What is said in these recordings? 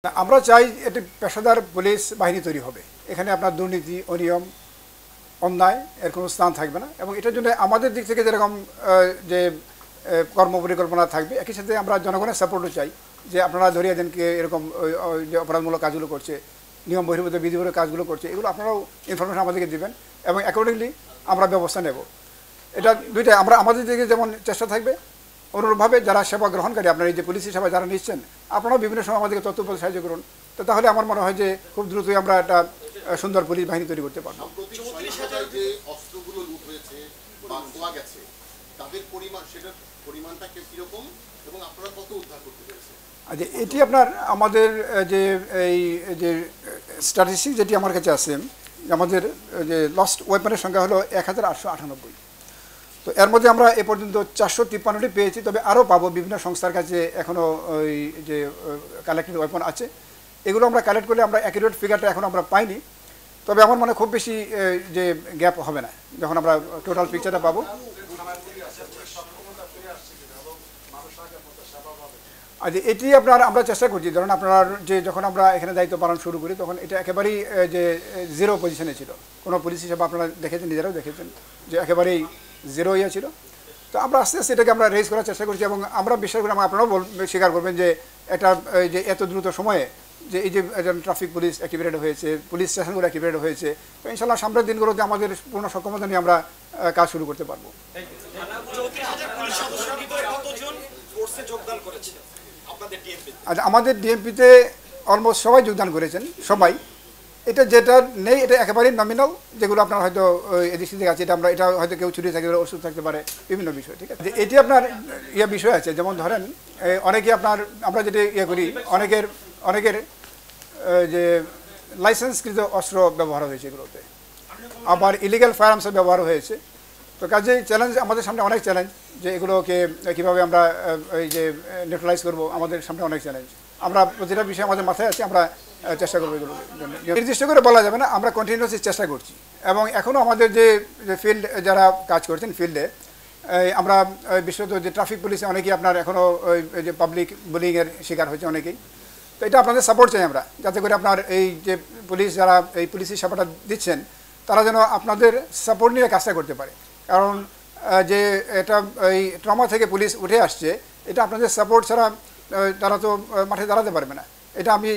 আমরা চাই এটি পেশাদার পুলিশ বাহিনী তৈরি হবে। এখানে আপনার দুর্নীতি, অনিয়ম, অন্যায় এর কোনো স্থান থাকবে না এবং এটার জন্য আমাদের দিক থেকে যেরকম যে কর্মপরিকল্পনা থাকবে, একই সাথে আমরা জনগণের সাপোর্টও চাই যে আপনারা ধরিয়ে দেন কে এরকম যে অপরাধমূলক কাজগুলো করছে, নিয়ম বহির্ভূত বিধিমূলক কাজগুলো করছে, এগুলো আপনারাও ইনফরমেশন আমাদেরকে দেবেন এবং অ্যাকর্ডিংলি আমরা ব্যবস্থা নেব। এটা দুইটাই আমরা আমাদের দিকে যেমন চেষ্টা থাকবে, অনুরূপভাবে যারা সেবা গ্রহণকারী আপনার এই যে পুলিশি সেবা যারা নিচ্ছেন, আপনারাও বিভিন্ন সময় আমাদেরকে তথ্য উপর সাহায্য করুন। তো তাহলে আমার মনে হয় যে খুব দ্রুতই আমরা একটা সুন্দর পুলিশ বাহিনী তৈরি করতে পারবো। আচ্ছা, এটি আপনার আমাদের যে এই যে স্ট্যাটিস্টিক যেটি আমার কাছে আছে, আমাদের যে লস্ট ওয়েপনের সংখ্যা হলো 1898। তো এর মধ্যে আমরা এ পর্যন্ত 453টি পেয়েছি, তবে আরও পাবো। বিভিন্ন সংস্থার কাছে এখনও ওই যে কালেক্টেড ওয়েপন আছে, এগুলো আমরা কালেক্ট করলে আমরা অ্যাকুরেট ফিগারটা এখন আমরা পাইনি। তবে আমার মনে খুব বেশি যে গ্যাপ হবে না যখন আমরা টোটাল পিকচারটা পাবো। আচ্ছা, এটি আমরা চেষ্টা করছি। ধরুন আপনার যে যখন আমরা এখানে দায়িত্ব পালন শুরু করি তখন এটা একেবারেই যে জিরো পজিশনে ছিল। কোনো পুলিশ হিসাবে আপনারা দেখেছেন, নিজেরাও দেখেছেন যে একেবারেই জিরো ইয়ে ছিল। তো আমরা আস্তে আস্তে এটাকে আমরা রেজ করার চেষ্টা করছি এবং আমরা বিশ্বাস করি, আপনারাও স্বীকার করবেন যে এটা যে এত দ্রুত সময়ে যে এই যে একজন ট্রাফিক পুলিশ অ্যাক্টিভেটেড হয়েছে, পুলিশ স্টেশনগুলো অ্যাক্টিভেটেড হয়েছে। তো ইনশাল্লাহ সামনের দিনগুলোতে আমাদের পূর্ণ সক্ষমতা নিয়ে আমরা কাজ শুরু করতে পারবো। আচ্ছা, আমাদের ডিএমপিতে অলমোস্ট সবাই যোগদান করেছেন, সবাই। এটা যেটা নেই এটা একেবারেই নমিনাল, যেগুলো আপনার হয়তো এদিক সেদিক আছে। এটা হয়তো কেউ ছুটি থাকতে পারে, ওষুধ থাকতে পারে, বিভিন্ন বিষয়। ঠিক আছে, এটি আপনার বিষয় আছে। যেমন ধরেন অনেকে আমরা যেটা করি, অনেকের যে লাইসেন্সকৃত অস্ত্র ব্যবহার হয়েছে এগুলোতে, আবার ইলিগাল ফায়ার আর্মসের ব্যবহার হয়েছে। তো কাজেই চ্যালেঞ্জ আমাদের সামনে, অনেক চ্যালেঞ্জ যে এগুলোকে কীভাবে আমরা এই যে নিউট্রালাইজ করবো, আমাদের সামনে অনেক চ্যালেঞ্জ। আমরা প্রতিটা বিষয় আমাদের মাথায় আছে, আমরা চেষ্টা করবো এগুলো নির্দিষ্ট করে বলা যাবে না। আমরা কন্টিনিউয়াসলি চেষ্টা করছি এবং এখনও আমাদের যে ফিল্ড যারা কাজ করছেন ফিল্ডে, আমরা বিশেষত যে ট্রাফিক পুলিশে অনেকেই আপনার এখনও ওই যে পাবলিক বুলিংয়ের শিকার হয়েছে অনেকেই। তো এটা আপনাদের সাপোর্ট চাই আমরা, যাতে করে আপনার এই যে পুলিশ যারা এই পুলিশি সেবাটা দিচ্ছেন তারা যেন আপনাদের সাপোর্ট নিয়ে কাজটা করতে পারে। কারণ যে এটা এই ট্রমা থেকে পুলিশ উঠে আসছে, এটা আপনাদের সাপোর্ট ছাড়া তারা তো মাঠে দাঁড়াতে পারবে না। এটা আমি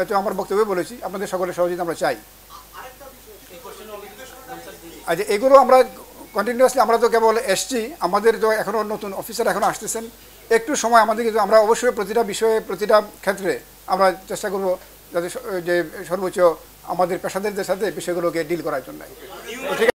তো আমার বক্তব্যে বলেছি, আপনাদের সকলের সহযোগিতা আমরা চাই। আচ্ছা, এগুলো আমরা কন্টিনিউয়াসলি, আমরা তো কেবল এসছি, আমাদের তো এখনও নতুন অফিসার এখনও আসতেছেন, একটু সময় আমাদের, কিন্তু আমরা অবশ্যই প্রতিটা বিষয়ে প্রতিটা ক্ষেত্রে আমরা চেষ্টা করব যাতে যে সর্বোচ্চ আমাদের পেশাদারদের সাথে বিষয়গুলোকে ডিল করার জন্য। ঠিক আছে।